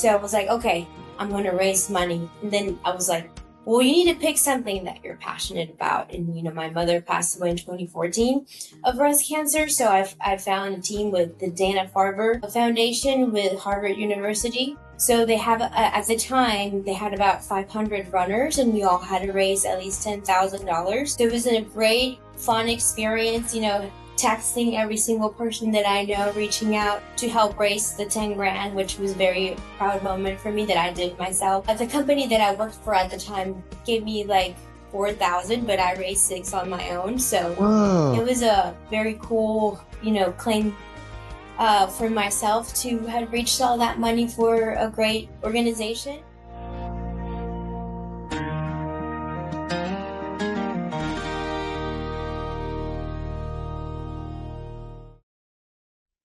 So I was like, okay, I'm going to raise money. And then I was like, well, you need to pick something that you're passionate about. And, my mother passed away in 2014 of breast cancer. So I found a team with the Dana-Farber Foundation with Harvard University. So they have, at the time, they had about 500 runners, and we all had to raise at least $10,000. So it was a great, fun experience, texting every single person that I know, reaching out to help raise the 10 grand, which was a very proud moment for me that I did myself. The company that I worked for at the time gave me like 4,000, but I raised 6 on my own. So It was a very cool, claim for myself to have reached all that money for a great organization.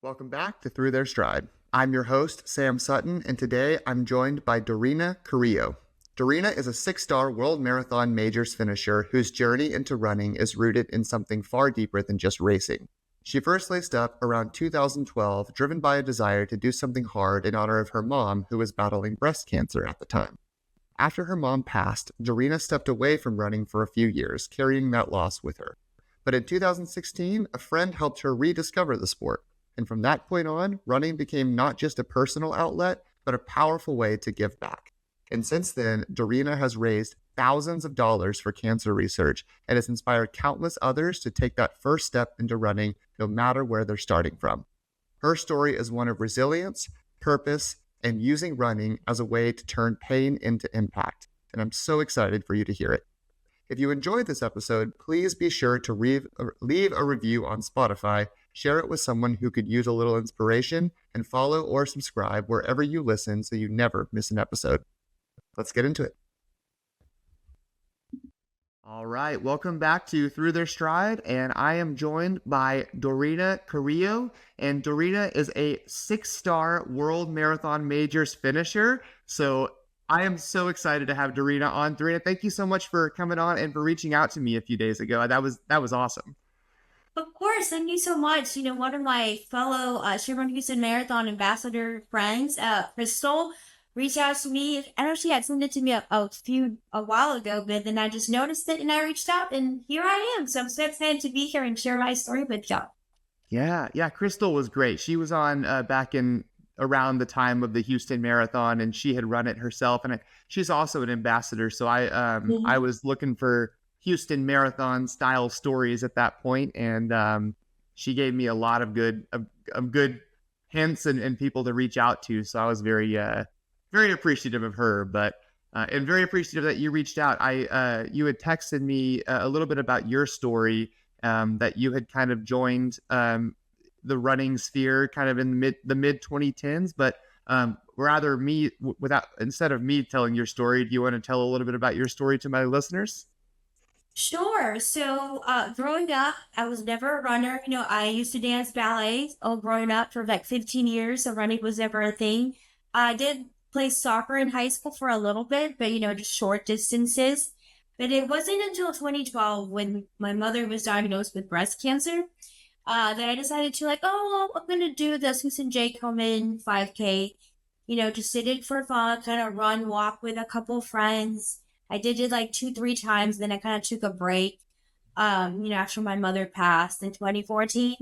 Welcome back to Through Their Stride. I'm your host, Sam Sutton, and today I'm joined by Dorina Carrillo. Dorina is a 6-star World Marathon Majors finisher whose journey into running is rooted in something far deeper than just racing. She first laced up around 2012, driven by a desire to do something hard in honor of her mom, who was battling breast cancer at the time. After her mom passed, Dorina stepped away from running for a few years, carrying that loss with her. But in 2016, a friend helped her rediscover the sport. And from that point on, running became not just a personal outlet, but a powerful way to give back. And since then, Dorina has raised thousands of dollars for cancer research and has inspired countless others to take that first step into running, no matter where they're starting from. Her story is one of resilience, purpose, and using running as a way to turn pain into impact. And I'm so excited for you to hear it. If you enjoyed this episode, please be sure to leave a review on Spotify, share it with someone who could use a little inspiration, and follow or subscribe wherever you listen so you never miss an episode. Let's get into it. All right, welcome back to Through Their Stride, and I am joined by Dorina Carrillo, and Dorina is a 6-star World Marathon Majors finisher, so I am so excited to have Dorina on. Dorina, thank you so much for coming on and for reaching out to me a few days ago. That was awesome. Of course, thank you so much. One of my fellow Chevron Houston Marathon ambassador friends, Crystal, reached out to me. I know she had sent it to me a while ago, but then I just noticed it and I reached out, and here I am. So I'm so excited to be here and share my story with y'all. Yeah, Crystal was great. She was on back in around the time of the Houston Marathon, and she had run it herself, and she's also an ambassador. So I was looking for Houston Marathon style stories at that point, and she gave me a lot of good hints and people to reach out to. So I was very appreciative of her, and very appreciative that you reached out. You had texted me a little bit about your story, that you had kind of joined the running sphere kind of in the mid 2010s, but rather instead of me telling your story, do you want to tell a little bit about your story to my listeners? Sure. So, growing up, I was never a runner. I used to dance ballet all growing up for like 15 years, so running was never a thing. I did play soccer in high school for a little bit, but just short distances. But it wasn't until 2012 when my mother was diagnosed with breast cancer that I decided to I'm going to do the Susan J. Komen 5K, just sit it for fun, kind of run, walk with a couple friends. I did it like 2-3 times. Then I kind of took a break, after my mother passed in 2014.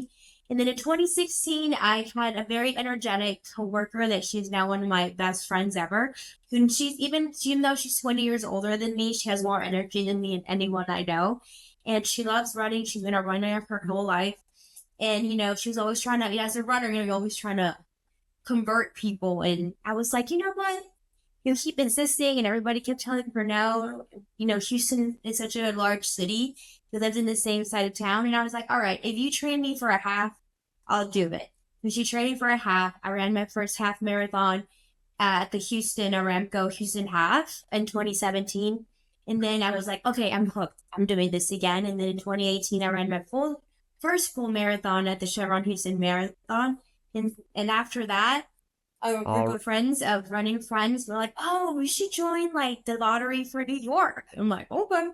And then in 2016, I had a very energetic coworker that she's now one of my best friends ever. And even though she's 20 years older than me, she has more energy than me and anyone I know. And she loves running. She's been a runner her whole life. And, she was always trying to, as a runner, you're always trying to convert people. And I was like, you know what? You keep insisting, and everybody kept telling her no. Houston is such a large city. We lived in the same side of town. And I was like, all right, if you train me for a half, I'll do it. And she trained me for a half. I ran my first half marathon at the Houston Aramco Houston Half in 2017. And then I was like, okay, I'm hooked. I'm doing this again. And then in 2018, I ran my first full marathon at the Chevron Houston Marathon. And after that, a group of friends, running friends, were like, oh, we should join the lottery for New York. I'm like, okay,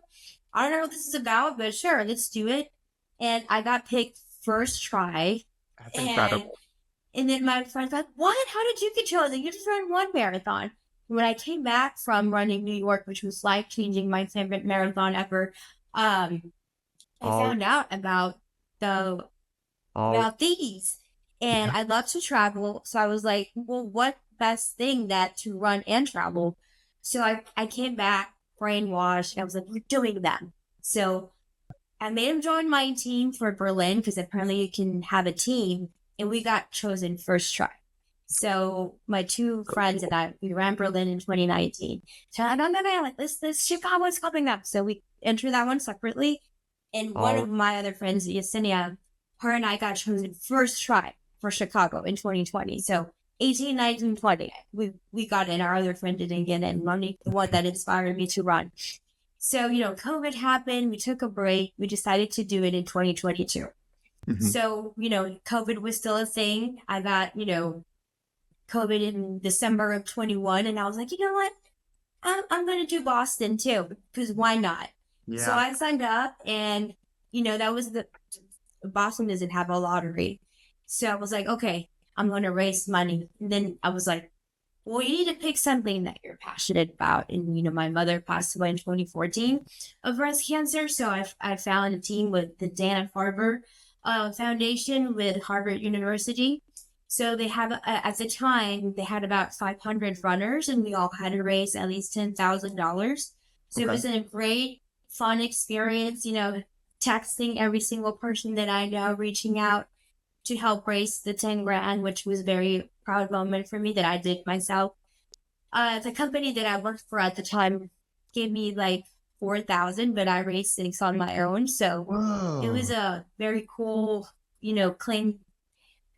I don't know what this is about, but sure, let's do it. And I got picked first try. That's incredible. And then my friend's like, what? How did you get chosen? You just ran one marathon. When I came back from running New York, which was life changing, my favorite marathon ever, um, I All, found out the all, about these. And yeah. I love to travel. So I was like, well, what best thing that to run and travel? So I came back brainwashed. I was like, we're doing that. So I made him join my team for Berlin because apparently you can have a team, and we got chosen first try. So my two So friends and cool. I, we ran Berlin in 2019. So I'm like, no, no, no, like this Chicago's coming up. So we entered that one separately. And one All of my other friends, Yesenia, her and I got chosen first try for Chicago in 2020. So 18, 19, 20, we got in. Our other friend didn't get in. Monique, the one that inspired me to run. So, COVID happened. We took a break. We decided to do it in 2022. Mhm. So, COVID was still a thing. I got, COVID in December of 21. And I was like, you know what? I'm going to do Boston too, because why not? So Yeah. I signed up, and, that was Boston doesn't have a lottery. So I was like, okay, I'm going to raise money. And then I was like, well, you need to pick something that you're passionate about. And, my mother passed away in 2014 of breast cancer. So I found a team with the Dana-Farber Foundation with Harvard University. So they have, at the time, they had about 500 runners, and we all had to raise at least $10,000. So it Okay. was a great, fun experience, texting every single person that I know, reaching out to help raise the 10 grand, which was a very proud moment for me that I did myself. The company that I worked for at the time gave me like 4,000, but I raised six on my own. So it was Whoa. a very cool, claim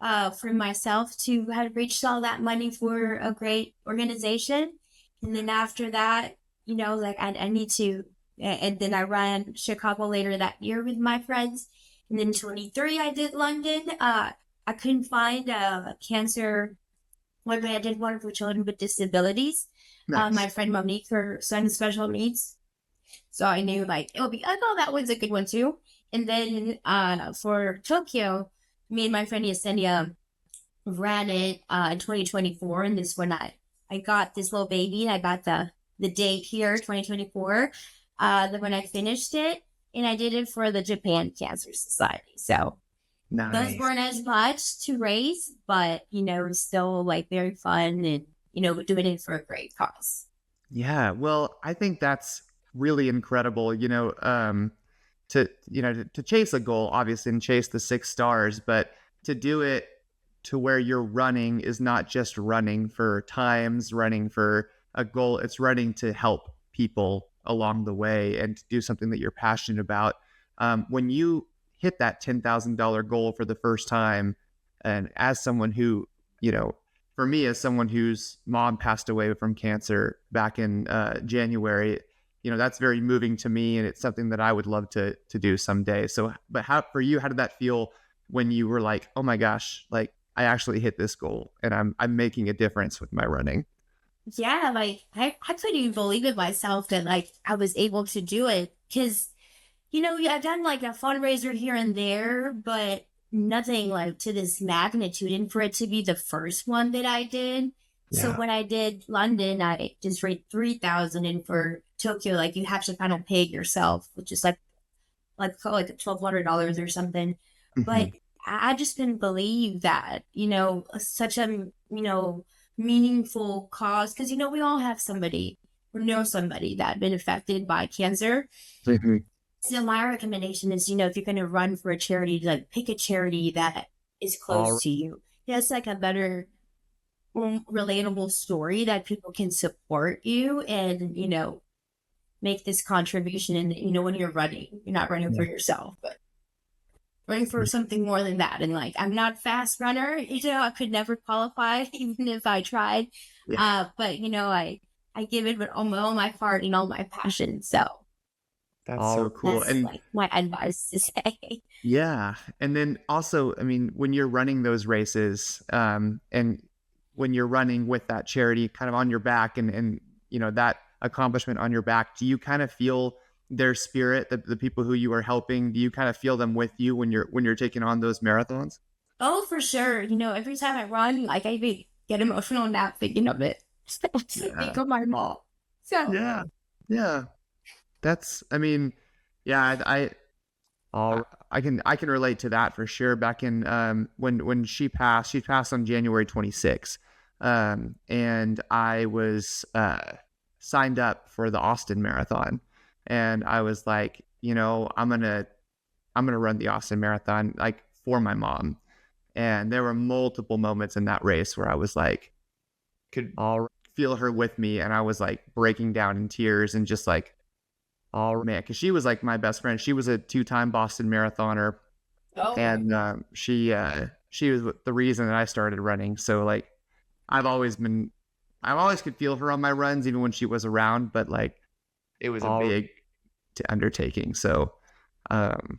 for myself to have reached all that money for a great organization. And then after that, like I need to, and then I ran Chicago later that year with my friends. And then 23, I did London. I couldn't find a cancer one way. I did one for children with disabilities. Nice. My friend Monique, her son has special needs. So I knew like it would be, I thought that was a good one too. And then for Tokyo, me and my friend Yesenia ran it in 2024, and this when I got this little baby, and I got the date here 2024, when I finished it, and I did it for the Japan Cancer Society. So those Nice. weren't as much to raise, but still like very fun, and doing it for a great cause. Yeah. Well, I think that's really incredible, to chase a goal, obviously, and chase the 6 stars, but to do it to where you're running is not just running for times, running for a goal, it's running to help people along the way and to do something that you're passionate about. When you hit that $10,000 goal for the first time, and as someone who, for me, as someone whose mom passed away from cancer back in January, that's very moving to me, and it's something that I would love to do someday. So, but how for you? How did that feel when you were like, oh my gosh, like I actually hit this goal, and I'm making a difference with my running? Yeah, like I couldn't even believe it myself that like I was able to do it because yeah, I've done like a fundraiser here and there, but nothing like to this magnitude. And for it to be the first one that I did. So Yeah. when I did London, I just raised 3,000. And for Tokyo, like you have to kind of pay yourself, which is like $1,200 or something. Hmm. But I just couldn't believe that, such a, meaningful cause. Cause, we all have somebody or know somebody that been affected by cancer. Hmm. So my recommendation is, if you're going to run for a charity, like pick a charity that is All close to you. That's like a better, relatable story that people can support you and, make this contribution. And, when you're running, you're not running for right. yourself, but running for something more than that. And like, I'm not a fast runner, I could never qualify even if I tried. Yeah. But, I give it with all my heart and all my passion. So That's so cool. that's And like my advice to say. yeah. And then also, I mean, when you're running those races, and when you're running with that charity kind of on your back, and that accomplishment on your back, do you kind of feel their spirit, the people who you are helping, do you kind of feel them with you when you're taking on those marathons? Oh, for sure. Every time I run, like I even get emotional now thinking of it. Think Yeah. of my mom. So Yeah. Yeah. I mean, yeah, I I can relate to that for sure. Back in when she passed on January 26th. And I was signed up for the Austin Marathon, and I was like, I'm gonna run the Austin Marathon like for my mom. And there were multiple moments in that race where I was like, could all feel her with me, and I was like breaking down in tears and just like, oh man, because she was like my best friend. She was a 2-time Boston marathoner, oh, and she was the reason that I started running. So like, I've always been, I always could feel her on my runs, even when she was around. But like, it was a big undertaking. So, and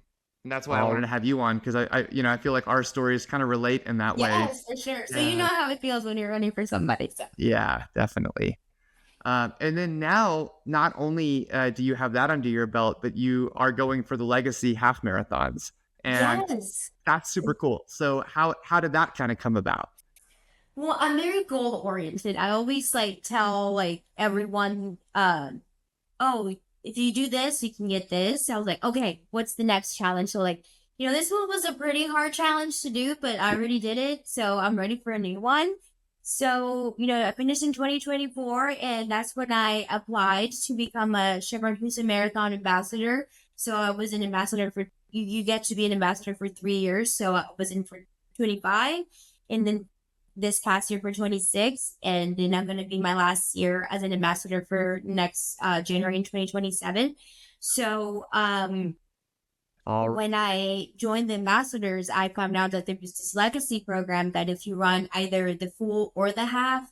that's why I wanted to have you on, because I feel like our stories kind of relate in that way. yes, for sure. So you know Yeah, how it feels when you're running for somebody. So yeah, definitely. And then now, not only do you have that under your belt, but you are going for the legacy half marathons, and yes. that's super cool. So how did that kind of come about? Well, I'm very goal oriented. I always like tell like everyone, oh, if you do this, you can get this. I was like, okay, what's the next challenge? So like, this one was a pretty hard challenge to do, but I already did it, so I'm ready for a new one. So, I finished in 2024, and that's when I applied to become a Chevron Houston Marathon ambassador. So I was an ambassador for you get to be an ambassador for 3 years. So I was in for 25, and then this past year for 26, and then I'm going to be my last year as an ambassador for next January in 2027. So when I joined the ambassadors, I found out that there was this legacy program that if you run either the full or the half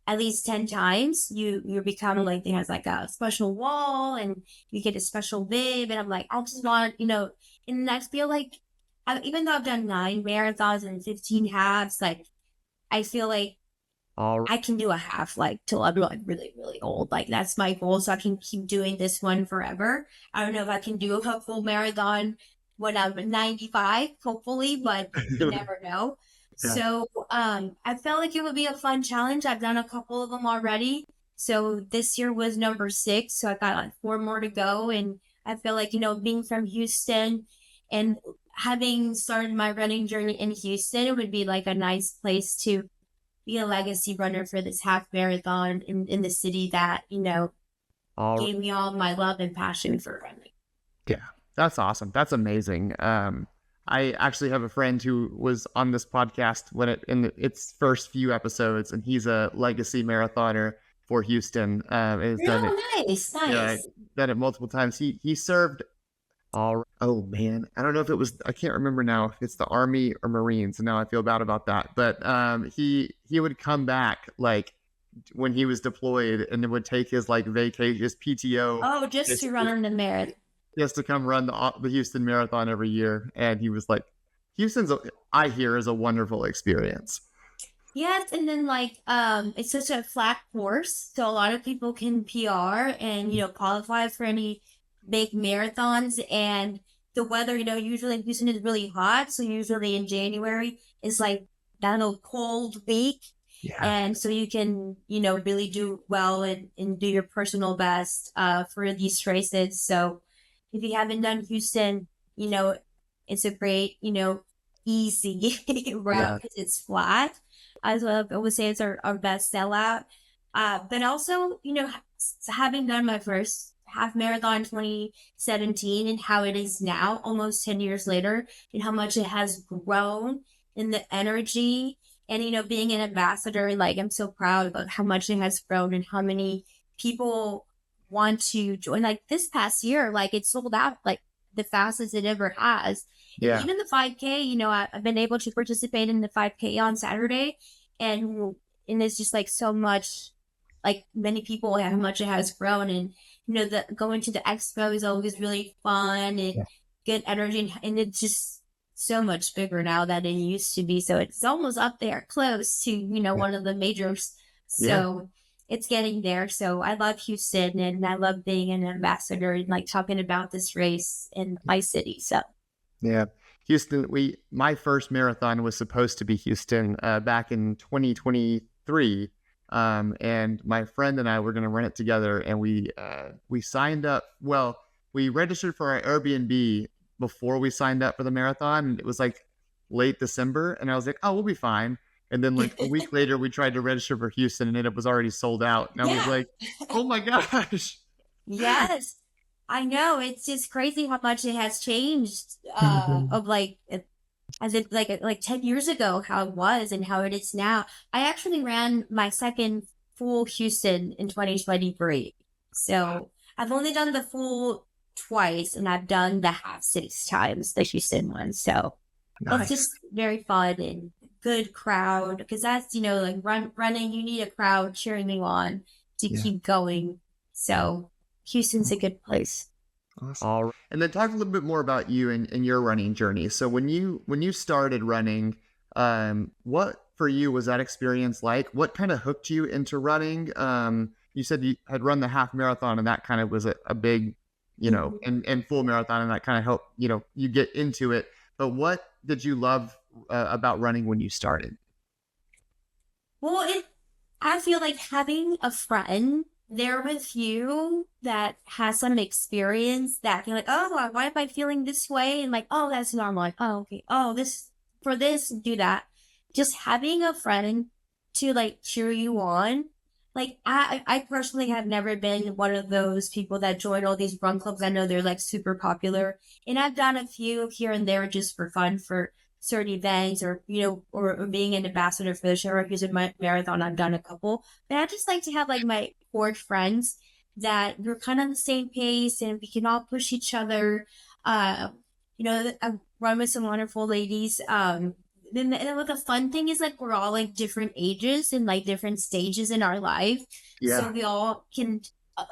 at least 10 times, you become like, it has like a special wall, and you get a special bib. And I'm like, I just want, and I feel like even though I've done 9 marathons and 15 halves, like I feel like I can do a half like till I'm like really, really old. Like that's my goal. So I can keep doing this one forever. I don't know if I can do a full marathon when I'm 95, hopefully, but you never know. Yeah. So I felt like it would be a fun challenge. I've done a couple of them already. So this year was number 6. So I got like 4 more to go. And I feel like, being from Houston and having started my running journey in Houston, it would be like a nice place to be a legacy runner for this half marathon in the city that, gave me all my love and passion for running. Yeah, that's awesome. That's amazing. I actually have a friend who was on this podcast when its first few episodes, and he's a legacy marathoner for Houston. And has done it, Oh, nice, yeah, nice. done it multiple times. He served. Oh man, I don't know if it was. I can't remember now if it's the Army or Marines. And now I feel bad about that. But he would come back like when he was deployed, and it would take his like vacation, his PTO, Oh, just just to run on the marathon. just to come run the Houston Marathon every year. And he was like, I hear, is a wonderful experience. Yes, and then like it's such a flat course, so a lot of people can PR and qualify for any big marathons. And the weather, usually in Houston is really hot, so usually in January it's like that little cold week, Yeah. and so you can really do well and do your personal best for these races. So if you haven't done Houston, it's a great easy route Yeah. because it's flat. As well, I would say it's our best sellout. But also, having done my first half marathon 2017 and how it is now, almost 10 years later, and how much it has grown in the energy. And, being an ambassador, like I'm so proud about how much it has grown and how many people want to join. Like this past year, like it sold out like the fastest it ever has. And Yeah. even the 5K, I've been able to participate in the 5K on Saturday, and it's just like so much, like many people, how much it has grown. And the going to the expo is always really fun and Yeah. good energy, and it's just so much bigger now than it used to be. So it's almost up there close to one of the majors. Yeah. So it's getting there. So I love Houston, and I love being an ambassador and like talking about this race in my city. So Yeah. Houston, my first marathon was supposed to be Houston back in 2023. And my friend and I were going to run it together, and we signed up. Well, we registered for our Airbnb before we signed up for the marathon. And it was like late December, and I was like, "Oh, we'll be fine." And then like a week later, we tried to register for Houston, and it was already sold out. And I was Yeah. like, "Oh my gosh!" Yes. I know. It's just crazy how much it has changed of like as if like 10 years ago how it was and how it is now. I actually ran my second full Houston in 2023. So I've only done the full twice and I've done the half 6 times, the Houston one. So it's Nice. just very fun and good crowd because that's, like running, you need a crowd cheering you on to Yeah. keep going. So Houston's a good place. Awesome. All right. And then talk a little bit more about you and your running journey. So when you started running, what for you was that experience like? What kind of hooked you into running? You said you had run the half marathon, and that kind of was a big, Mhm. and full marathon, and that kind of helped you get into it. But what did you love about running when you started? Well, I feel like having a friend there with you that has some experience that you're like, oh, why am I feeling this way? And like, oh, that's normal. Like, oh, okay. Oh, for this, do that. Just having a friend to like cheer you on. Like, I personally have never been one of those people that join all these run clubs. I know they're like super popular. And I've done a few here and there just for fun for certain events or or being an ambassador for the Syracuse Marathon. I've done a couple, but I just like to have like my core friends that we're kind of on the same pace and we can all push each other. uh I run with some wonderful ladies. Then what the fun thing is like we're all like different ages and like different stages in our life, so Yeah. we all can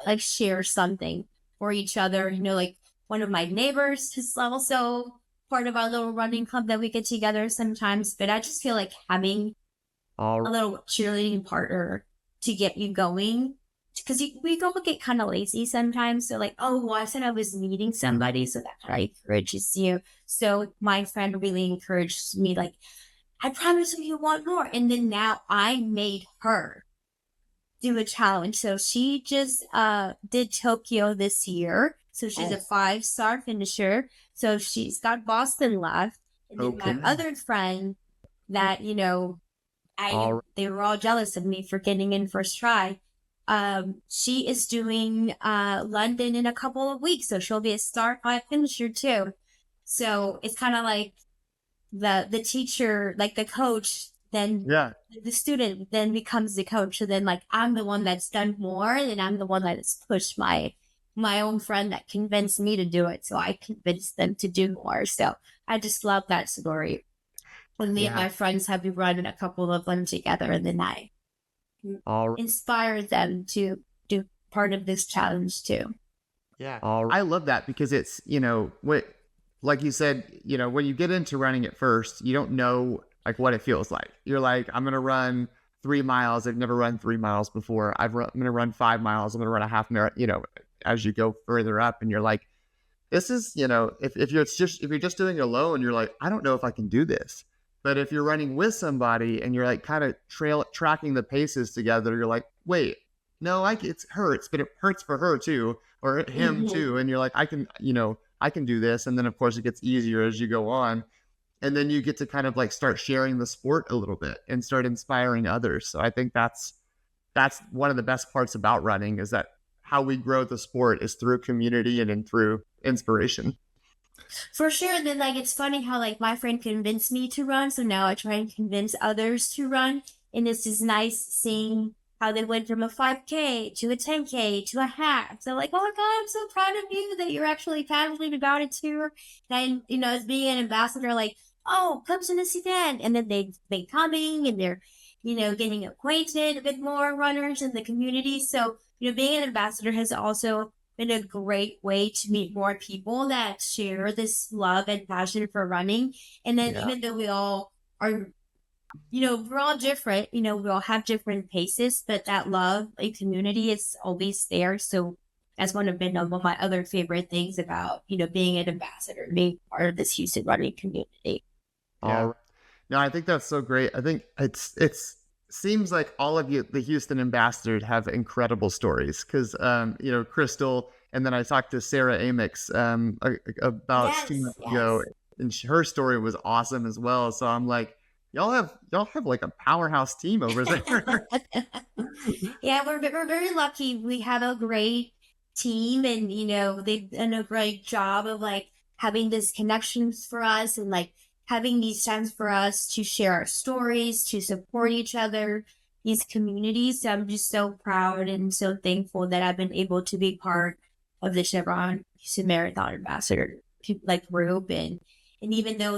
like share something for each other. Like one of my neighbors is also part of our little running club that we get together sometimes. But I just feel like having All a little cheerleading partner to get you going. Because we go get kind of lazy sometimes. So, like, oh, well, I said I was meeting somebody. So that kind of encourages you. So, my friend really encouraged me, like, I promise you want more. And then now I made her do a challenge. So she just did Tokyo this year. So she's a Oh, 5-star finisher. So she's got Boston left. And then my okay. other friend that, All they were all jealous of me for getting in first try. She is doing London in a couple of weeks. So she'll be a star 5 finisher too. So it's kind of like the teacher, like the coach, then yeah. the student then becomes the coach. So then like I'm the one that's done more and I'm the one that's pushed my own friend that convinced me to do it. So I convinced them to do more. So I just love that story. When me and Yeah. my friends have been running a couple of them together and then I All inspired them to do part of this challenge too. Yeah. I love that because it's, what, like you said, when you get into running at first, you don't know like what it feels like. You're like, I'm going to run 3 miles. I've never run 3 miles before. I'm going to run 5 miles. I'm going to run a half marathon, as you go further up and you're like, this is, if you're just doing it alone, you're like, I don't know if I can do this. But if you're running with somebody and you're like kind of tracking the paces together, you're like, wait, no, it hurts, but it hurts for her too, or him Mm-hmm. too. And you're like, I can do this. And then of course it gets easier as you go on. And then you get to kind of like start sharing the sport a little bit and start inspiring others. So I think that's one of the best parts about running is that how we grow the sport is through community and through inspiration. For sure. And then like it's funny how like my friend convinced me to run, so now I try and convince others to run. And it's just nice seeing how they went from a 5K to a 10K to a half. So like, oh my God, I'm so proud of you that you're actually passionate about it too. And as being an ambassador, like, oh, come to this event. And then they coming and they're, getting acquainted with more runners in the community. So, being an ambassador has also been a great way to meet more people that share this love and passion for running. And then Yeah. even though we all are, we're all different, we all have different paces, but that love and community is always there. So that's been one of my other favorite things about, being an ambassador, being part of this Houston running community. Yeah. No, I think that's so great. I think it's seems like all of you, the Houston ambassadors, have incredible stories because Crystal, and then I talked to Sarah Amix about 2 months ago, Yes. and her story was awesome as well. So I'm like, y'all have like a powerhouse team over there. Yeah, we're very lucky. We have a great team, and they've done a great job of like having these connections for us, and like having these times for us to share our stories, to support each other, these communities. So I'm just so proud and so thankful that I've been able to be part of the Chevron Houston Marathon Ambassador like group, and even though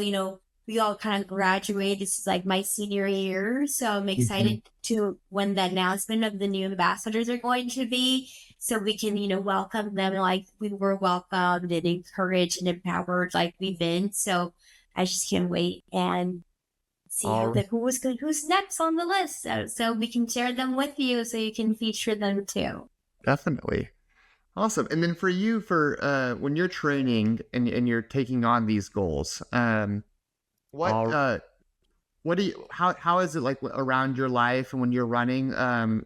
we all kind of graduate. This is like my senior year, so I'm Mhm. excited to when the announcement of the new ambassadors are going to be, so we can welcome them like we were welcomed and encouraged and empowered like we've been. So I just can't wait and see All who's next on the list, so we can share them with you, so you can feature them too. Definitely. Awesome. And then for you, for when you're training and you're taking on these goals, what what do you how is it like around your life and when you're running,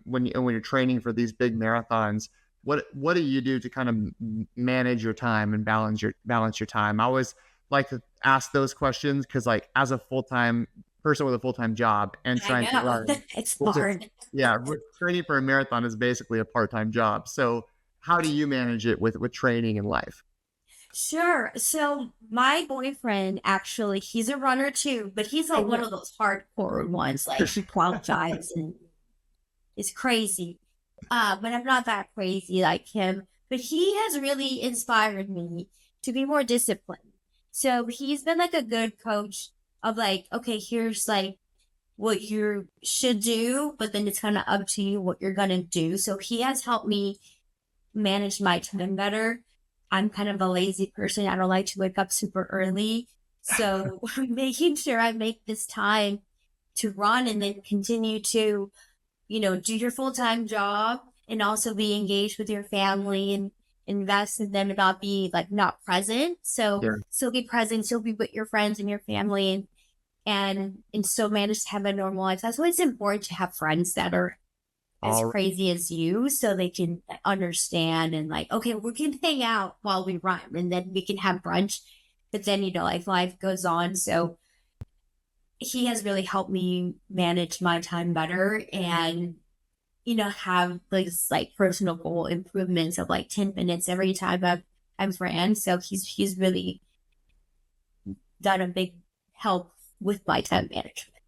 when you're training for these big marathons? What do you do to kind of manage your time and balance your time? I always like to ask those questions because like as a full time person with a full time job and I trying to know. run, It's well, hard. yeah, training for a marathon is basically a part time job. So how do you manage it with training and life? Sure. So my boyfriend actually, he's a runner too, but he's like one of those hardcore ones. Like he qualifies and is crazy. But I'm not that crazy like him. But he has really inspired me to be more disciplined. So he's been like a good coach of like, okay, here's like what you should do, but then it's kind of up to you what you're gonna do. So he has helped me manage my time better. I'm kind of a lazy person. I don't like to wake up super early. So making sure I make this time to run and then continue to, do your full time job and also be engaged with your family and invest in them and not be like not present. So Yeah. still be present, still be with your friends and your family and still manage to have a normal life. That's why it's important to have friends that are as All crazy as you, so they can like, understand and like, okay, we can hang out while we run and then we can have brunch. But then, like life goes on. So he has really helped me manage my time better and, have these like personal goal improvements of like 10 minutes every time I've ran. So he's really done a big help with my time management.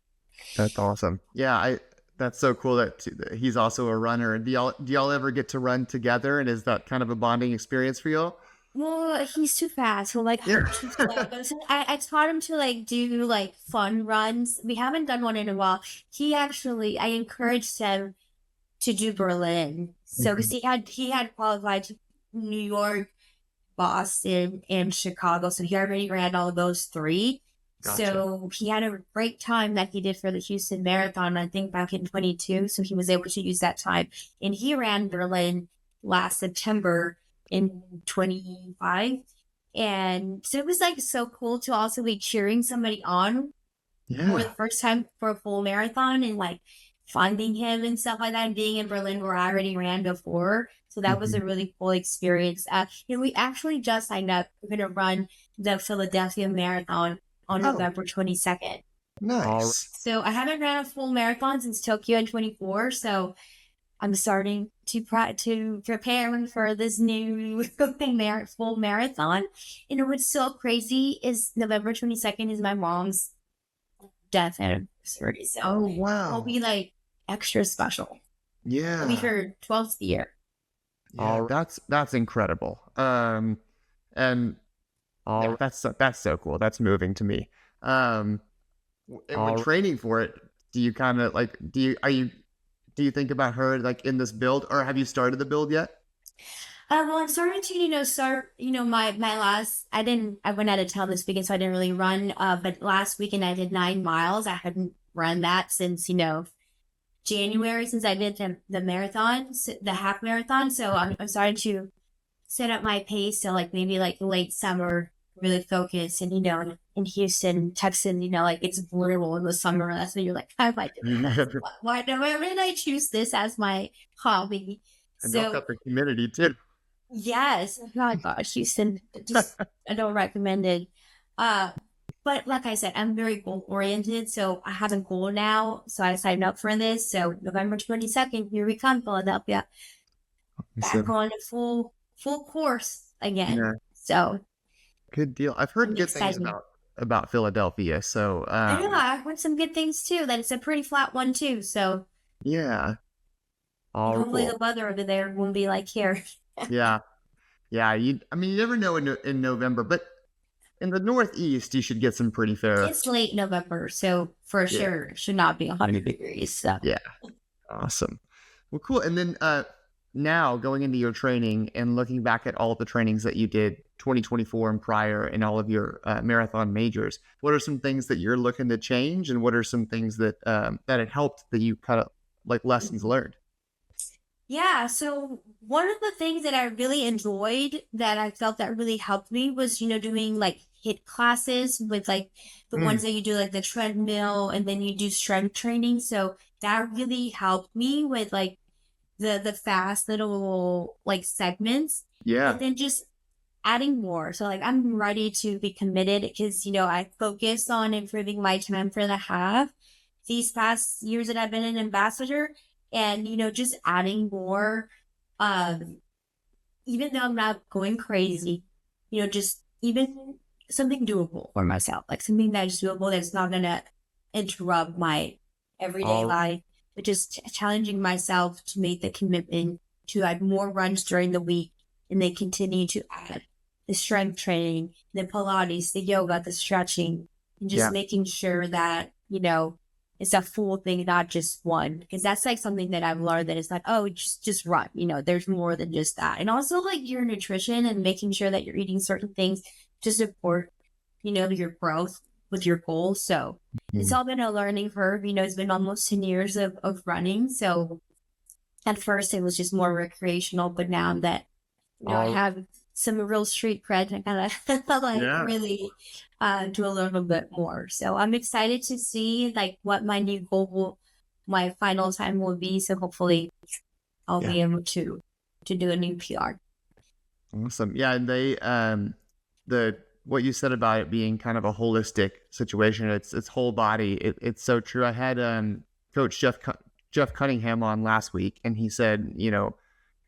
That's awesome. Yeah, I that's so cool that he's also a runner. Do y'all ever get to run together? And is that kind of a bonding experience for y'all? Well, he's too fast. He'll like Yeah. too slow. But I taught him to like do like fun runs. We haven't done one in a while. I encouraged him to do Berlin. So because Mhm. he had qualified to New York, Boston, and Chicago. So he already ran all of those three. Gotcha. So he had a great time that he did for the Houston Marathon, I think back in 22. So he was able to use that time. And he ran Berlin last September in 25. And so it was like so cool to also be cheering somebody on for the Yeah. first time for a full marathon and like finding him and stuff like that. And being in Berlin where I already ran before. So that was Mhm. a really cool experience. We actually just signed up. We're going to run the Philadelphia Marathon on Oh, November 22nd. nice. So I haven't ran a full marathon since Tokyo in 24. So I'm starting to prepare for this new full marathon. And what's so crazy is November 22nd is my mom's death anniversary. So Oh, it'll wow. be like extra special. It'll be Yeah. her 12th year. Yeah. That's incredible. And that's so cool. That's moving to me. Um, and when training for it, do you kind of like do you think about her like in this build, or have you started the build yet? Well, I'm starting to, my last, I went out of town this weekend, so I didn't really run. But last weekend I did 9 miles. I hadn't run that since, January, since I did the marathon, the half marathon. So I'm starting to set up my pace. So like maybe like late summer, really focus. And in Houston, Texas, like it's brutal in the summer. That's when you're like, how am I doing this? Why did I choose this as my hobby? And y'all So got the humidity too. yes, oh my gosh, Houston, just I don't recommend it. Uh, but like I said, I'm very goal oriented, so I have a goal now. So I signed up for this. So November 22nd, here we come, Philadelphia, back So, on a full course again. yeah, So good deal. I've heard I'm good things excited. about Philadelphia. So, I know I heard some good things too. That it's a pretty flat one too. So yeah, and all hopefully cool. the weather over there won't be like here. Yeah, yeah. I mean, you never know in November, but in the Northeast, you should get some pretty fair. It's late November, so for Yeah, sure it should not be 100 degrees. So yeah. Awesome. Well, cool. And then now going into your training and looking back at all of the trainings that you did 2024 and prior and all of your marathon majors, what are some things that you're looking to change, and what are some things that that it helped that you kind of like lessons learned? yeah, so one of the things that I really enjoyed that I felt that really helped me was, doing like hit classes with like the ones Mm, that you do like the treadmill and then you do strength training. So that really helped me with like the fast little like segments and yeah. then just adding more. So like I'm ready to be committed because I focused on improving my time for the half these past years that I've been an ambassador and just adding more um even though I'm not going crazy, just even something doable for myself, like something that's doable that's not gonna interrupt my everyday All life, but just challenging myself to make the commitment to add more runs during the week and then continue to add the strength training, the Pilates, the yoga, the stretching, and just yeah. making sure that, it's a full thing, not just one. Because that's like something that I've learned that it's like, oh, just run. There's more than just that. And also like your nutrition and making sure that you're eating certain things to support, your growth with your goals. So it's Mm, all been a learning curve. It's been almost 10 years of running. So at first it was just more recreational, but now that I all have some real street cred. I kind of like yeah. really do a little bit more. So I'm excited to see like what my new goal my final time will be. So hopefully I'll Yeah. be able to do a new PR. Awesome. Yeah, and they the what you said about it being kind of a holistic situation, it's whole body. It's so true. I had coach Jeff Cunningham on last week, and he said,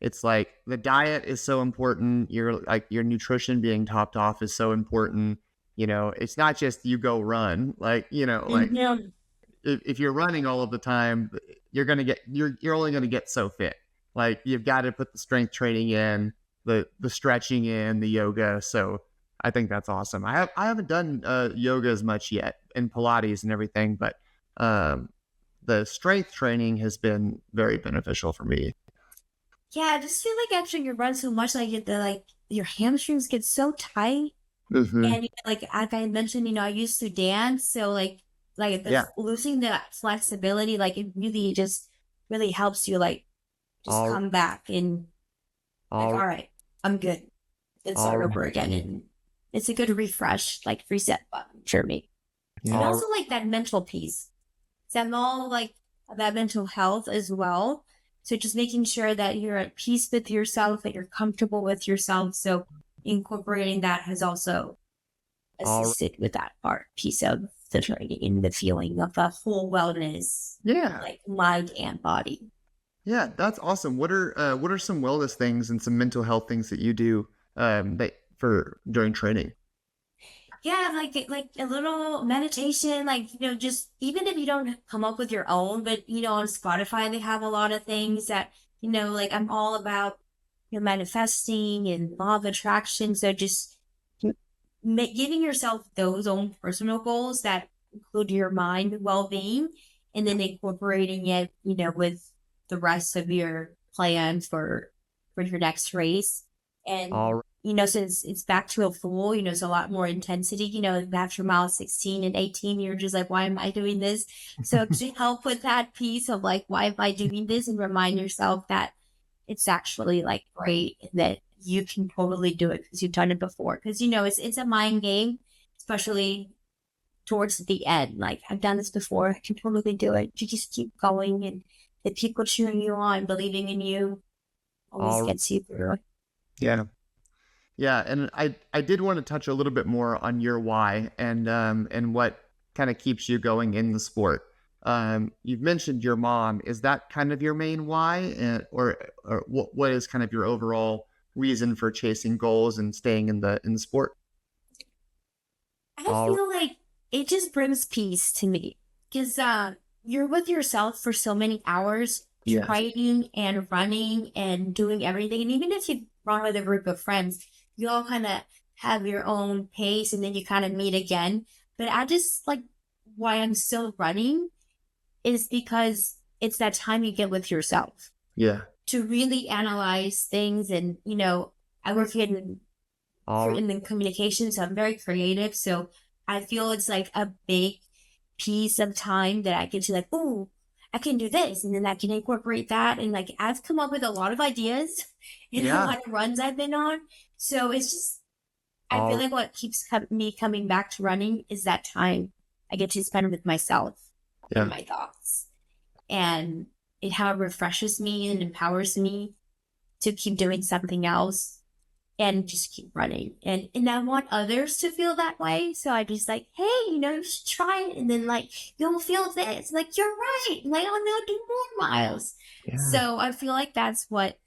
it's like the diet is so important. Your nutrition being topped off is so important. It's not just you go run. Like Mhm. if you're running all of the time, you're only gonna get so fit. Like you've got to put the strength training in, the stretching in, the yoga. So I think that's awesome. I haven't done yoga as much yet, and Pilates and everything, but um, the strength training has been very beneficial for me. Yeah, I just feel like after you run so much, like your hamstrings get so tight. Hmm. And like I mentioned, I used to dance, so like the Yeah. losing that flexibility, like it really just really helps you like just All come back and like, all all right, I'm good. Let's start all over again. And it's a good refresh, like reset button for me. And yeah. also like that mental piece. So I'm all like about mental health as well. So just making sure that you're at peace with yourself, that you're comfortable with yourself. So incorporating that has also All assisted with that part piece of the training and the feeling of a whole wellness, yeah. like mind and body. Yeah, that's awesome. What are some wellness things and some mental health things that you do that for during training? Yeah, like a little meditation, like just even if you don't come up with your own, but on Spotify they have a lot of things that like I'm all about manifesting and law of attraction. So just giving yourself those own personal goals that include your mind well-being and then incorporating it with the rest of your plan for your next race and All since it's back to a full it's a lot more intensity after mile 16 and 18 you're just like why am I doing this, so to help with that piece of like why am I doing this and remind yourself that it's actually like great and that you can totally do it because you've done it before. Because it's a mind game, especially towards the end. Like I've done this before, I can totally do it. You just keep going, and the people cheering you on, believing in you, always All gets you through. yeah. Yeah, and I did want to touch a little bit more on your why and what kind of keeps you going in the sport. You've mentioned your mom. Is that kind of your main why, or what is kind of your overall reason for chasing goals and staying in the sport? I All feel like it just brings peace to me because you're with yourself for so many hours, yes, training and running and doing everything. And even if you run with a group of friends, you all kind of have your own pace and then you kind of meet again. But I just like why I'm still running is because it's that time you get with yourself yeah, to really analyze things. And, I work all in the communication, so I'm very creative. So I feel it's like a big piece of time that I get to like, oh, I can do this, and then I can incorporate that. And like I've come up with a lot of ideas in a yeah, lot of runs I've been on. So it's just I feel all like what keeps me coming back to running is that time I get to spend with myself and yeah, my thoughts, and how it refreshes me and empowers me to keep doing something else and just keep running. And I want others to feel that way. So I just like, hey, you should try it. And then like you'll feel this. Like you're right. Like, oh no, do more miles. yeah, So I feel like that's what,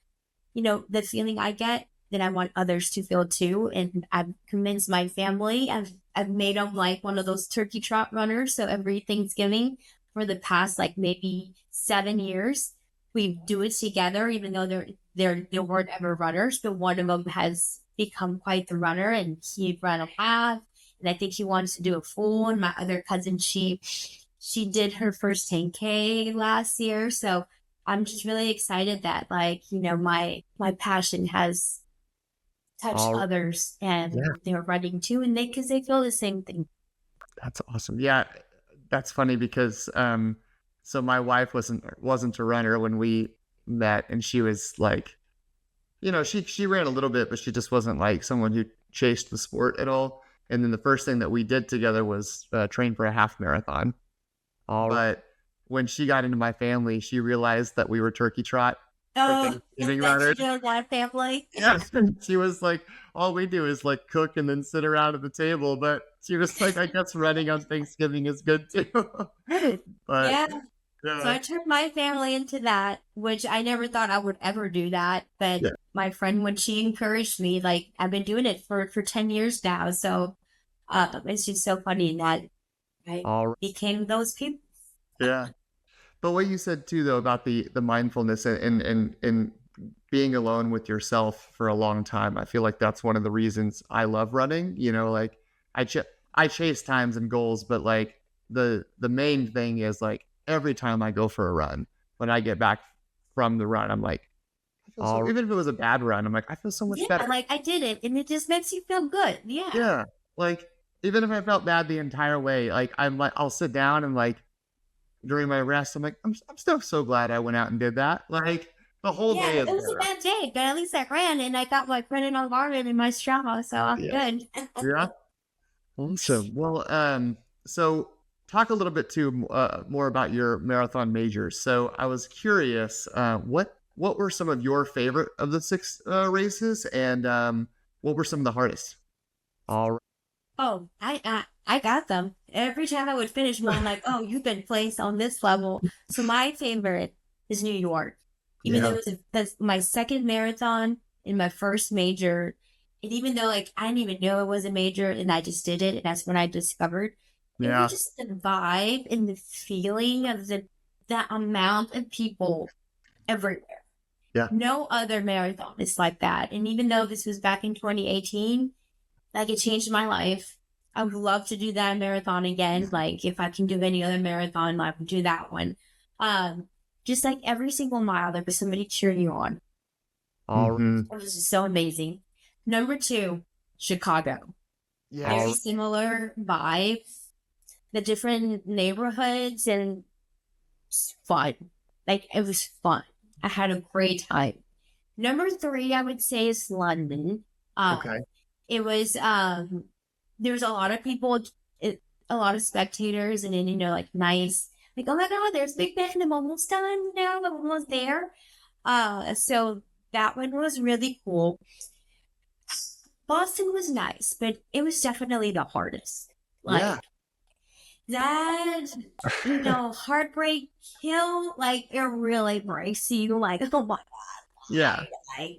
the feeling I get that I want others to feel too. And I've convinced my family. I've made them like one of those turkey trot runners. So every Thanksgiving for the past like maybe 7 years, we do it together, even though they weren't ever runners, but one of them has become quite the runner and he ran a half. And I think he wants to do a full. And my other cousin, she did her first 10K last year. So I'm just really excited that like, my passion has touched all others yeah. and they're running too, and because they feel the same thing. That's awesome. Yeah, that's funny because so my wife wasn't a runner when we met, and she was like, she ran a little bit, but she just wasn't like someone who chased the sport at all. And then the first thing that we did together was train for a half marathon. But when she got into my family, she realized that we were turkey trot for Oh, Thanksgiving that you runners. don't want family. Yeah, she was like, all we do is like cook and then sit around at the table. But she was like, I guess running on Thanksgiving is good too. But Yeah. So yeah, I turned my family into that, which I never thought I would ever do that. But yeah, my friend, when she encouraged me, like I've been doing it for 10 years now. So it's just so funny that I all became those people. yeah. But what you said too, though, about the mindfulness and being alone with yourself for a long time, I feel like that's one of the reasons I love running. Like I ch- I chase times and goals, but like the main thing is like every time I go for a run, when I get back from the run, I'm like, I feel so. Even if it was a bad run, I'm like, I feel so much Yeah, better. like I did it and it just makes you feel good. Yeah. Yeah, like even if I felt bad the entire way, like I'll sit down and like during my rest, I'm like, I'm still so glad I went out and did that. Like the whole Yeah, day is it was a better. bad day, but at least I ran and I got my credit on Marvin and my straw, so I'm Yeah. good. Yeah. Awesome. Well, so talk a little bit too more about your marathon majors. So I was curious, what were some of your favorite of the six races, and what were some of the hardest? All Oh, I got them. Every time I would finish one, I'm right. like, oh, you've been placed on this level. So my favorite is New York. Even though Yeah. that's my second marathon in my first major, and even though like I didn't even know it was a major and I just did it, and that's when I discovered it was Yeah. just the vibe and the feeling of the amount of people everywhere. Yeah. No other marathon is like that. And even though this was back in 2018, like it changed my life. I would love to do that marathon again. Like if I can do any other marathon, I would do that one. Um, just like every single mile, there was somebody cheering you on. All right. It was just so amazing. Number two, Chicago. Very Yes. similar vibes, the different neighborhoods, and fun. Like it was fun. I had a great time. Number three, I would say, is London. Okay. It was there was a lot of people, a lot of spectators, and then like nice, like, oh my god, there's Big Ben, I'm almost done now, I'm almost there. So that one was really cool. Boston was nice, but it was definitely the hardest. Yeah. Like that, Heartbreak Hill, like it really breaks you. Like, oh my Yeah. god,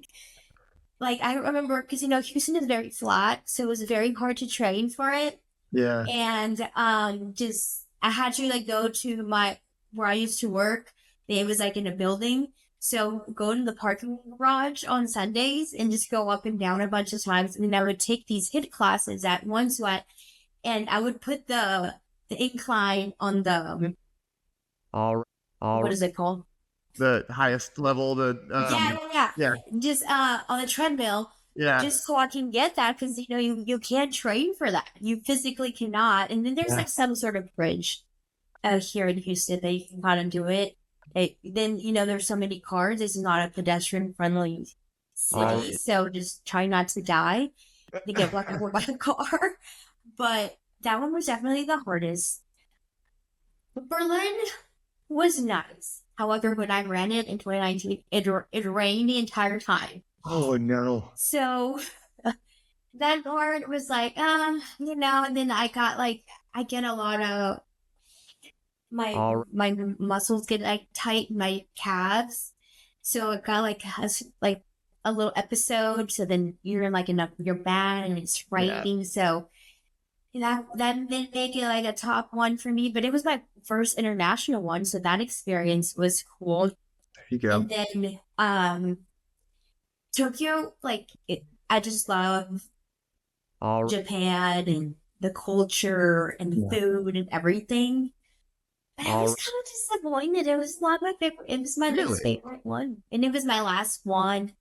like I remember because Houston is very flat, so it was very hard to train for it. Yeah. And just I had to like go to my where I used to work. It was like in a building. So go to the parking garage on Sundays and just go up and down a bunch of times. And then I would take these hit classes at one sweat, and I would put the incline on the All what all is it called? the highest level, the Yeah, yeah, yeah. yeah. Just on the treadmill, Yeah. just so I can get that because you can't train for that. You physically cannot. And then there's Yeah. like some sort of bridge here in Houston that you can kind of do it. Then there's so many cars. It's not a pedestrian friendly All city, so just try not to die to get run over by a car. But that one was definitely the hardest. Berlin was nice. However, when I ran it in 2019, it rained the entire time. Oh no. So that part was like, and then I get a lot of my muscles get like tight in my calves. So it got like a little episode. So then you're in like your bad and it's Yeah. raining. So that didn't make it like a top one for me, but it was my first international one. So that experience was cool. There you go. And then Tokyo, I just love All Japan and the culture and the yeah. food and everything. But I was All kind of disappointed. It was not my favorite. It was my least really. favorite one, and it was my last one.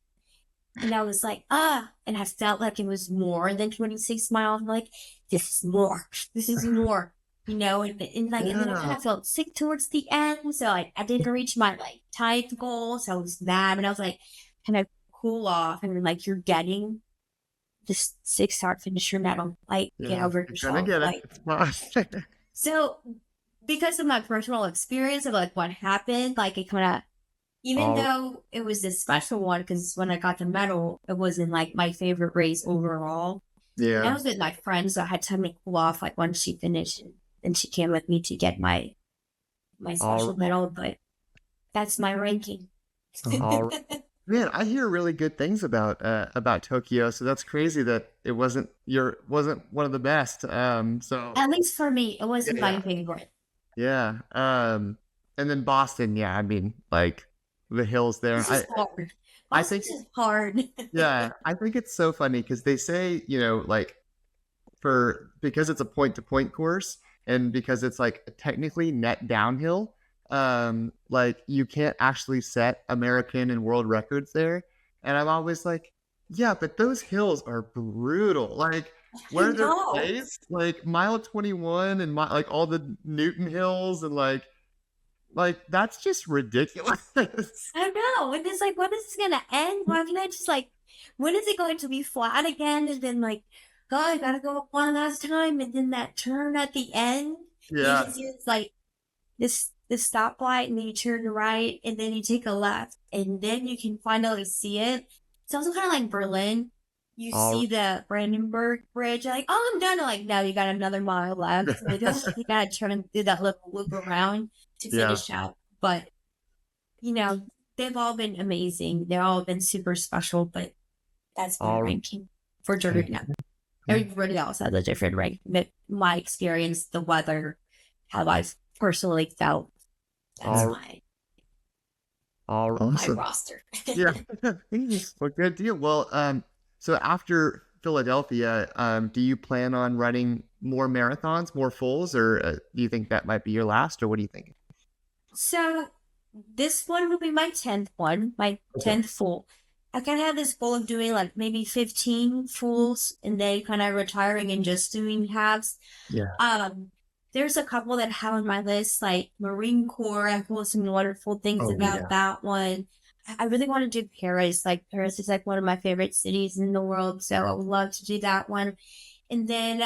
And I was like, and I felt like it was more than 26 miles. I'm like, this is more. This is more. And then I kind Yeah. of felt sick towards the end, so I didn't reach my time goal, so I was mad. And I was like, kind of cool off, and then you're getting this 6-star finisher medal. Like, get Yeah. over You're gonna yourself. get it. Like, It's fine. so because of my personal experience of what happened, it kind of, even All though it was this special one, because when I got the medal, it wasn't my favorite race overall. And I yeah. was with my friends, so I had time to cool off once she finished, and she came with me to get my special All medal. But that's my ranking. all man, I hear really good things about Tokyo, so that's crazy that it wasn't one of the best. So At least for me, it wasn't yeah. my favorite. Yeah. And then Boston, yeah, I mean, like the hills there. It's just hard. I Boston's think just hard. yeah, I think it's so funny because they say, like because it's a point to point course and because it's like technically net downhill, like you can't actually set American and world records there. And I'm always like, yeah, but those hills are brutal. Like I where they're know. placed, like mile 21 and like all the Newton hills and like that's just ridiculous. I know. And it's when is this gonna end? Why can't I just when is it going to be flat again? And then God, I gotta go up one last time, and then that turn at the end, you Yeah. just use this stoplight, and then you turn right, and then you take a left, and then you can finally see it. It's also kind of like Berlin. You All see the Brandenburg Bridge, you're like, oh, I'm done. No, you got another mile left. So you gotta turn and do that little loop around to yeah. finish out. But they've all been amazing. They've all been super special, but that's my All ranking for Dorina. Everybody else has a different rank. But my experience, the weather, how I've personally felt, that's all my awesome. roster. Yeah. Well, good deal. Well, so after Philadelphia, do you plan on running more marathons, more fulls, or do you think that might be your last, or what do you think? So this one will be my 10th one, my Okay. 10th full. I kind of have this goal of doing maybe 15 fulls and then kind of retiring and just doing halves. Yeah. There's a couple that I have on my list, like Marine Corps. I've heard some wonderful things Oh about yeah. that one. I really want to do Paris. Like Paris is like one of my favorite cities in the world, so I would love to do that one. And then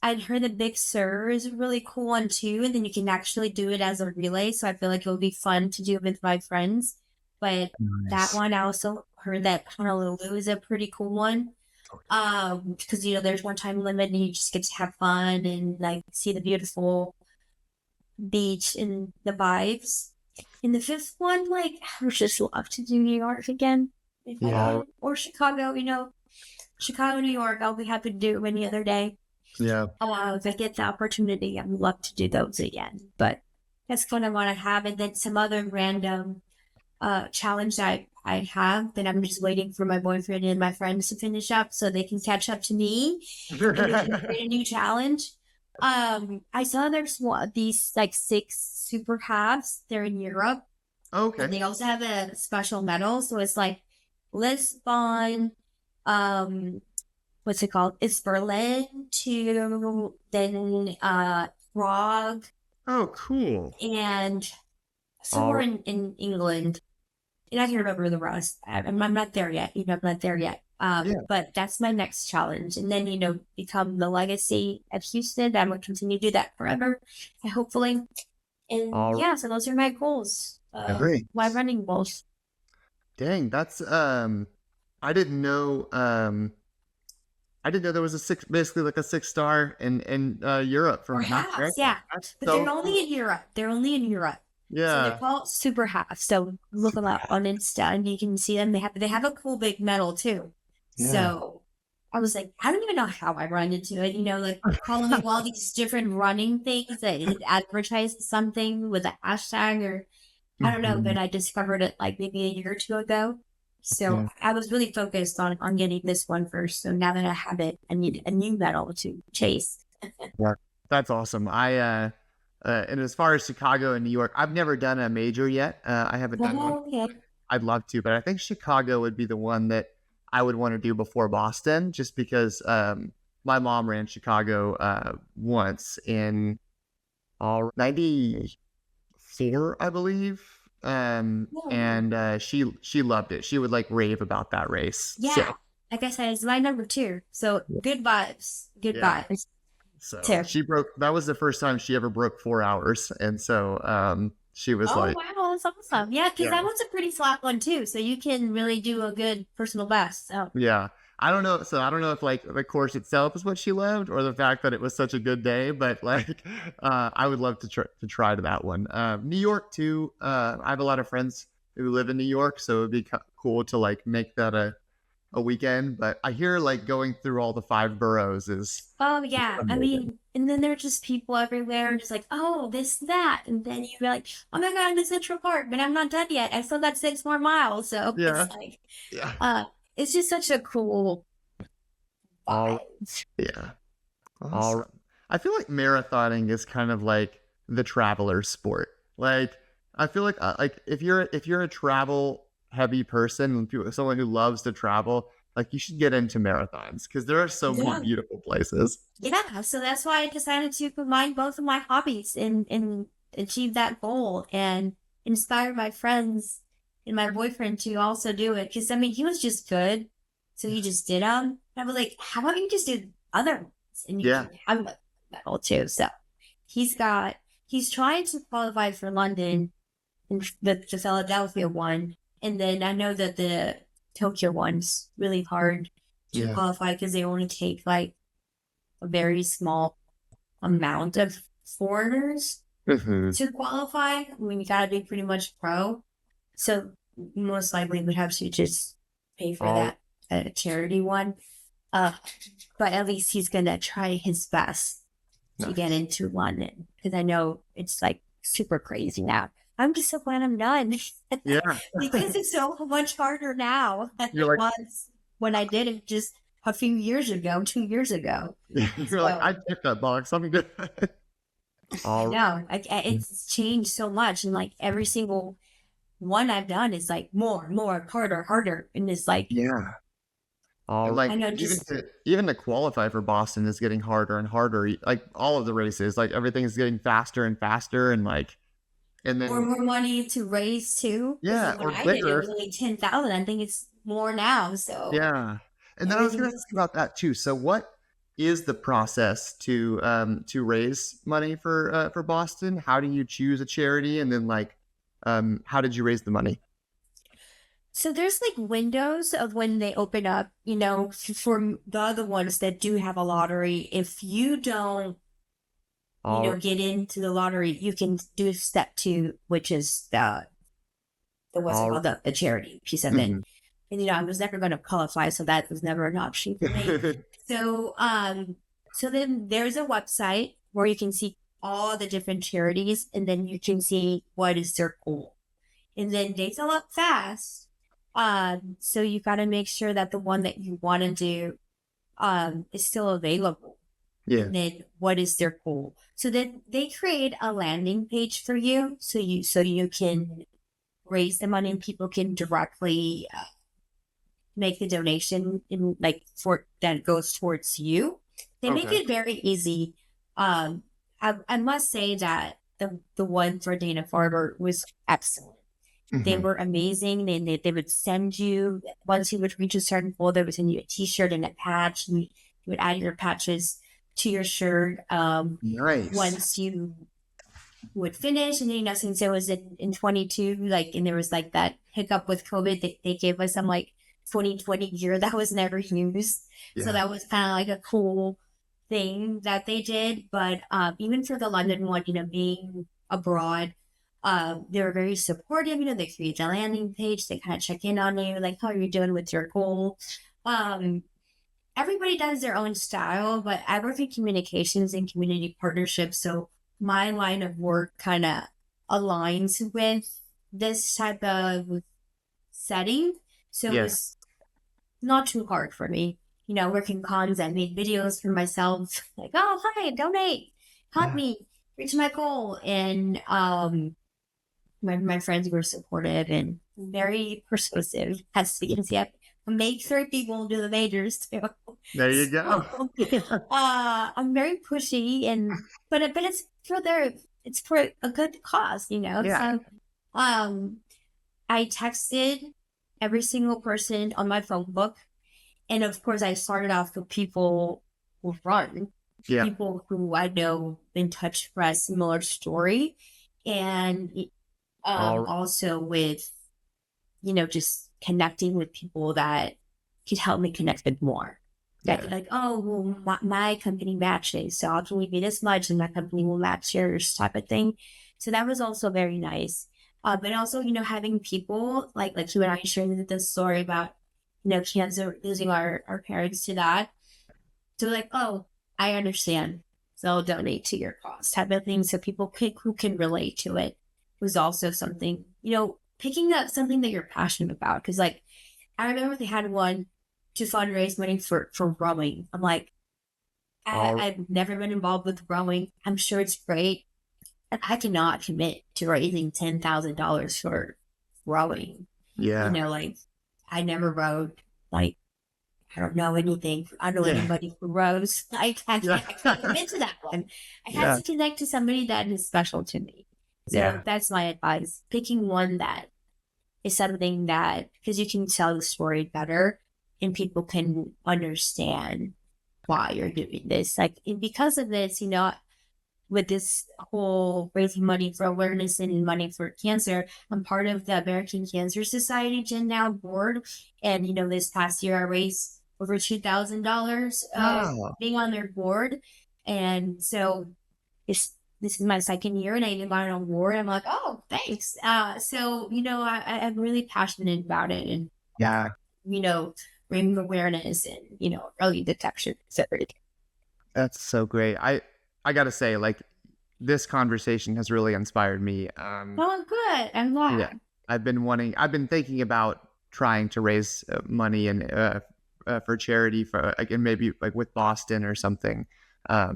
I'd heard that Big Sur is a really cool one too, and then you can actually do it as a relay. So I feel like it would be fun to do with my friends. But that Nice. one, I also heard that Honolulu is a pretty cool one. Because there's one time limit and you just get to have fun and like see the beautiful beach and the vibes. And the fifth one, like I would just love to do New York again if I Yeah. can, or Chicago. Chicago, New York. I'll be happy to do any other day. Yeah. If I get the opportunity, I would love to do those again. But that's kind of what I have, and then some other random challenge I have that I'm just waiting for my boyfriend and my friends to finish up so they can catch up to me and we can create a new challenge. I saw there's these like six super halves. They're in Europe, and Okay. they also have a special medal. So it's like Lisbon, um, what's it called? It's Berlin to then Prague Oh, cool. and All somewhere right. in England. And I can remember the rest. I'm not there yet. I'm not there yet. Yeah. But that's my next challenge. And then, become the legacy at Houston. I'm going to continue to do that forever, hopefully. And All yeah, so those are my goals. right. My running goals. Dang, that's I didn't know I didn't know there was a six, basically like a 6 star in Europe Or from North halves, America. yeah. That's But they're so only cool. in Europe. They're only in Europe. So they're Yeah. called super halves. So look them Super up on happy. Insta and you can see them. They have a cool big medal too. Yeah. So I was like, I don't even know how I run into it. Like following all these different running things that it advertises something with a hashtag or I don't know, Mhm. but I discovered it like maybe a year or two ago. So Yeah. I was really focused on getting this one first. So now that I have it, I need a new medal to chase. Yeah. That's awesome. And as far as Chicago and New York, I've never done a major yet. I haven't done one. Oh, okay. I'd love to, but I think Chicago would be the one that I would want to do before Boston, just because my mom ran Chicago once in 94, I believe. Yeah. And she loved it. She would like rave about that race. So Yeah. Like I said, it's my number two. So good vibes. Good yeah. vibes. So Two. she broke. That was the first time she ever broke 4 hours, and so she was Oh like, wow, that's awesome. Yeah, because yeah, that one's a pretty flat one too. So you can really do a good personal best. So yeah. I don't know. So I don't know if like the course itself is what she loved, or the fact that it was such a good day. But like, I would love to try to that one. New York too. I have a lot of friends who live in New York, so it'd be cool to like make that a weekend. But I hear like going through all the 5 boroughs is oh yeah. I amazing. mean, and then there are just people everywhere, just like, oh, this, that. And then you're like, oh my God, I'm in Central Park, but I'm not done yet. I still got 6 more miles. So Yeah, it's like, yeah. uh, it's just such a cool All vibe. yeah. All right. I feel like marathoning is kind of like the traveler sport. Like I feel like if you're a travel heavy person, and someone who loves to travel, like you should get into marathons because there are so many Yeah. beautiful places. Yeah, so that's why I decided to combine both of my hobbies and achieve that goal and inspire my friends and my boyfriend to also do it. Because I mean, he was just good, so he just did them. I was like, how about you just do other ones and you Yeah. can have a medal too? So he's got he's trying to qualify for London and the Philadelphia one, and then I know that the Tokyo one's really hard to Yeah. qualify because they only take like a very small amount of foreigners Hmm. to qualify. I mean, you gotta be pretty much pro. So most likely would have to just pay for All that charity one. Uh, but at least he's gonna try his best to get nice. into London because I know it's like super crazy now. I'm just so glad I'm done Yeah. because it's so much harder now than You're it like was when I did it just a few years ago, 2 years ago. you're like So I checked that box. I'm good. I All know. Like it's changed so much, and like every single one I've done is like more, harder, harder, and it's like yeah. And I like know even just to even to qualify for Boston is getting harder and harder. Like all of the races, like everything is getting faster and faster, and like And Or then, more money to raise too. Because yeah, when or I did, it was bigger. only 10,000. I think it's more now. So Yeah. And then I was going to everything's ask about that too. So what is the process to raise money for Boston? How do you choose a charity? And then like, how did you raise the money? so there's like windows of when they open up, you know, for the other ones that do have a lottery. If you don't, you know, All get into the lottery, you can do step two, which is the what's it all called, the charity piece of it. mhm. And you know, I was never going to qualify, so that was never an option for me. So, so then there's a website where you can see all the different charities, and then you can see what is their goal. And then they sell up fast. So you got to make sure that the one that you want to do is still available. Yeah. And then what is their goal? So then they create a landing page for you, so you can raise the money and people can directly make the donation in like for that goes towards you. They make Okay. it very easy. I must say that the one for Dana Farber was excellent. They Hmm. were amazing. They would send you once you would reach a certain goal, they would send you a T-shirt and a patch, and you would add your patches to your shirt. Nice. Once you would finish, and then, you know, since it was in 22, like, and there was like that hiccup with COVID, they gave us some like 2020 gear that was never used. So Yeah. that was kind of like a cool thing that they did. But even for the London one, you know, being abroad, they were very supportive. You know, they create a landing page, they kind of check in on you, like, how are you doing with your goal? Um, Everybody does their own style, but I work in communications and community partnerships. So my line of work kind of aligns with this type of setting. So it Yeah. was not too hard for me. You know, working cons, I made videos for myself, like, oh, hi, donate, help Yeah. me reach my goal. And my friends were supportive and very persuasive. Has to be, yep. Make sure people do the majors too. There you go. So, I'm very pushy, and but it's for a good cause, you know. Yeah. So, um, I texted every single person on my phone book, and of course, I started off with people who run, Yeah. people who I know in touch for a similar story, and All also with, you know, just connecting with people that could help me connect with more. That yeah. like, oh, well, my company matches, so I'll give you this much, and my company will match yours, type of thing. So that was also very nice. But also, you know, having people like you and I sharing this story about, you know, cancer, losing our parents to that. So like, oh, I understand. So I'll donate to your cause, type of thing. So people who can relate to it was also something, you know, picking up something that you're passionate about. Cause like, I remember they had one to fundraise money for rowing. I'm like, all I've never been involved with rowing. I'm sure it's great. And I cannot commit to raising $10,000 for rowing. You yeah. know, like I never rowed. Like I don't know anything. I don't know Yeah. anybody who rows. Yeah. I can't commit to that one. I had Yeah. to connect to somebody that is special to me. So Yeah. that's my advice. Picking one that is something that, because you can tell the story better and people can understand why you're doing this. Like, and because of this, you know, with this whole raising money for awareness and money for cancer, I'm part of the American Cancer Society Gen Now board. And, you know, this past year I raised over $2,000 Wow. being on their board. And so it's, this is my second year and I even got an award. I'm like, oh, thanks. So, you know, I'm really passionate about it and, Yeah. you know, bringing awareness and, you know, early detection, etc. That's so great. I gotta say, like, this conversation has really inspired me. Oh, good. I'm Yeah, glad. I've been thinking about trying to raise money and for charity for like, and maybe like with Boston or something.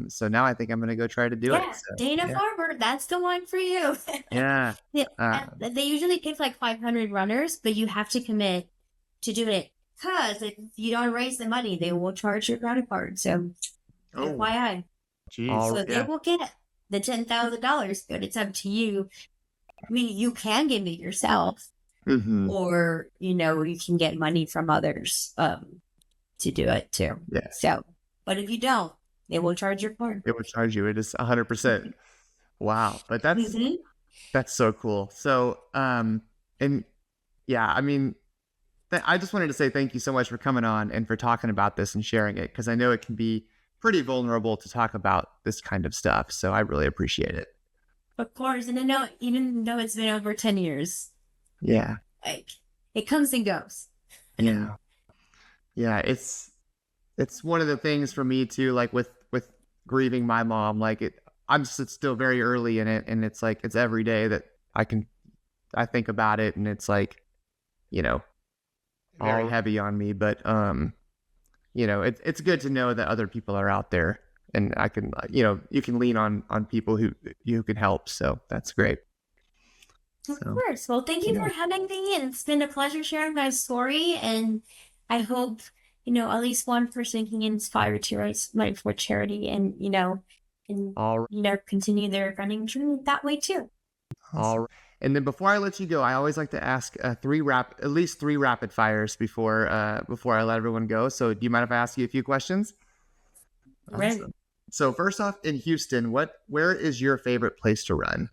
So now I think I'm gonna go try to do it. Yeah, So Dana yeah, Farber, that's the one for you. yeah, Yeah, um, they usually pick like 500 runners, but you have to commit to doing it because if you don't raise the money, they will charge your credit card. So, oh, FYI. all So they yeah, will get the $10,000, but it's up to you I mean, you can give it yourself, Hmm. or you can get money from others to do it too. Yes. So, but if you don't, they will charge your card. It would charge you. It is 100%. Wow. But Mm-hmm. that's so cool. So, and yeah, I mean, I just wanted to say thank you so much for coming on and for talking about this and sharing it, because I know it can be pretty vulnerable to talk about this kind of stuff. So I really appreciate it. Of course, and I know even though it's been over 10 years, Yeah. like it comes and goes. Yeah. Yeah. It's one of the things for me too, like with grieving my mom, like it's still very early in it, and it's like it's every day that I think about it, and it's like, you know, very heavy on me. But it's good to know that other people are out there, and I can, you can lean on people who you can help. So that's great. Of So course. Well, thank you yeah, for having me, and it's been a pleasure sharing my story. And I hope at least one person can inspire to raise money for charity, and and all continue their running journey that way too. all right. And then before I let you go, I always like to ask at least three rapid fires before I let everyone go. So do you mind if I ask you a few questions? Right. Awesome. So first off, in Houston, where is your favorite place to run?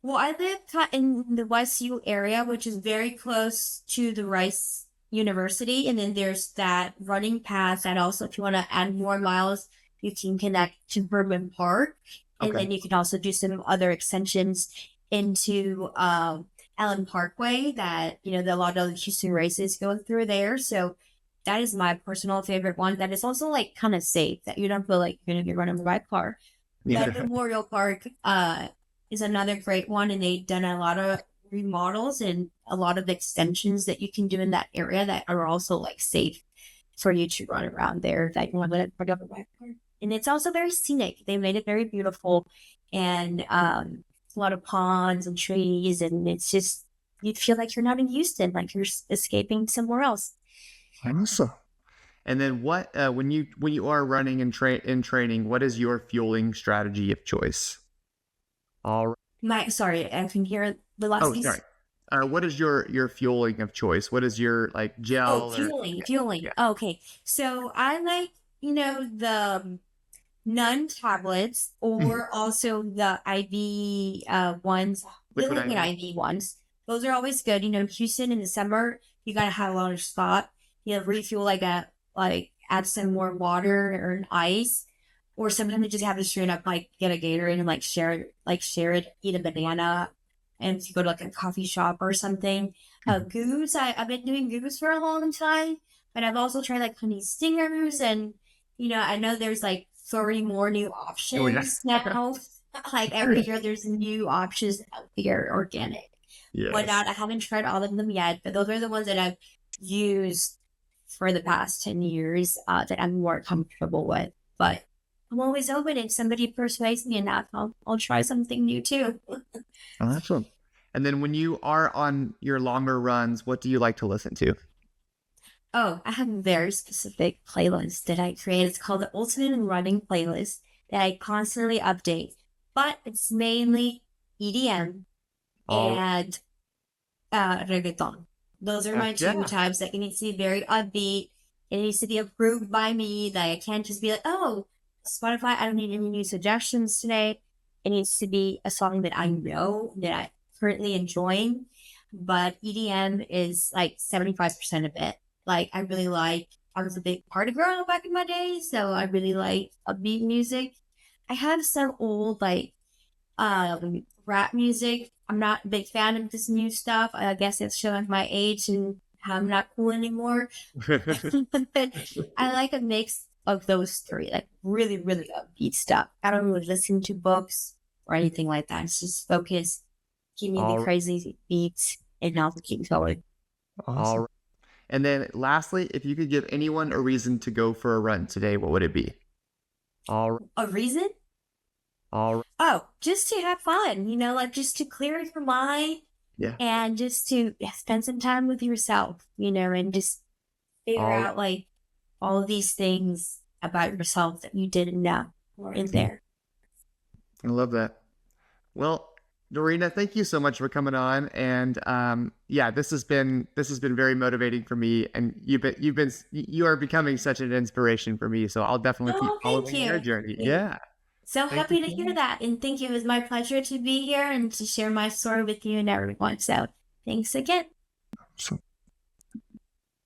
Well, I live in the West U area, which is very close to the Rice University. And then there's that running path that also, if you want to add more miles, you can connect to Bourbon Park. And Okay. then you can also do some other extensions into Allen Parkway that, a lot of the Houston races go through there. So that is my personal favorite one. That is also like kind of safe, that you don't feel like you're going to be running by car. But Yeah. Memorial Park, is another great one, and they've done a lot of remodels and a lot of extensions that you can do in that area that are also like safe for you to run around there, that you want to put up a backyard. And it's also very scenic. They made it very beautiful, and a lot of ponds and trees, and it's just you feel like you're not in Houston, like you're escaping somewhere else. Awesome. And then when you are running in training, what is your fueling strategy of choice? All right. My sorry, I can hear the last Oh, sorry. piece. What is your fueling of choice? What is your like Oh, gel or fueling, yeah, fueling. yeah. Oh, okay. So I like, the nun tablets, Mhm. or also the IV ones, the Liquid liquid IV. IV ones. Those are always good. Houston in the summer, you gotta have a lot of spot. Refuel like add some more water or an ice. Or sometimes you just have to straight up like get a Gatorade and like share it, eat a banana, and if you go to like a coffee shop or something. Mhm. Goose, I've been doing goose for a long time, but I've also tried like honey stingers, and I know there's like 30 more new Oh yeah. options now. Like every year there's new options out there, organic. Yes. Whatnot. I haven't tried all of them yet, but those are the ones that I've used for the past 10 years, that I'm more comfortable with. But I'm always open, if somebody persuades me enough, I'll try something new too. Awesome. And then when you are on your longer runs, what do you like to listen to? Oh, I have a very specific playlist that I create. It's called the Ultimate Running Playlist that I constantly update, but it's mainly EDM All and reggaeton. Those are my heck two yeah. types. That it needs to be very upbeat. It needs to be approved by me. That I can't just be like, oh, Spotify, I don't need any new suggestions today. It needs to be a song that I know, that I currently enjoying. But EDM is like 75% of it. Like I was a big party girl back in my day, so I really like upbeat music. I have some old like rap music. I'm not a big fan of this new stuff. I guess it's showing my age and how I'm not cool anymore. But I like a mix of those three, like really, really upbeat stuff. I don't really listen to books or anything like that. It's just focus, give me the All crazy beats, and I'll keep going. awesome. And then lastly, if you could give anyone a reason to go for a run today, what would it be? All right. A reason? All right. Oh, just to have fun, like just to clear your mind, Yeah. and just to spend some time with yourself, and just figure All out like all of these things about yourself that you didn't know were in right. there. I love that. Well, Dorina, thank you so much for coming on. And yeah, this has been very motivating for me. And you are becoming such an inspiration for me. So I'll definitely keep Oh, thank following your you. journey. Yeah. So Thank you happy to so hear much. that. And thank you. It was my pleasure to be here and to share my story with you and everyone. So thanks again. So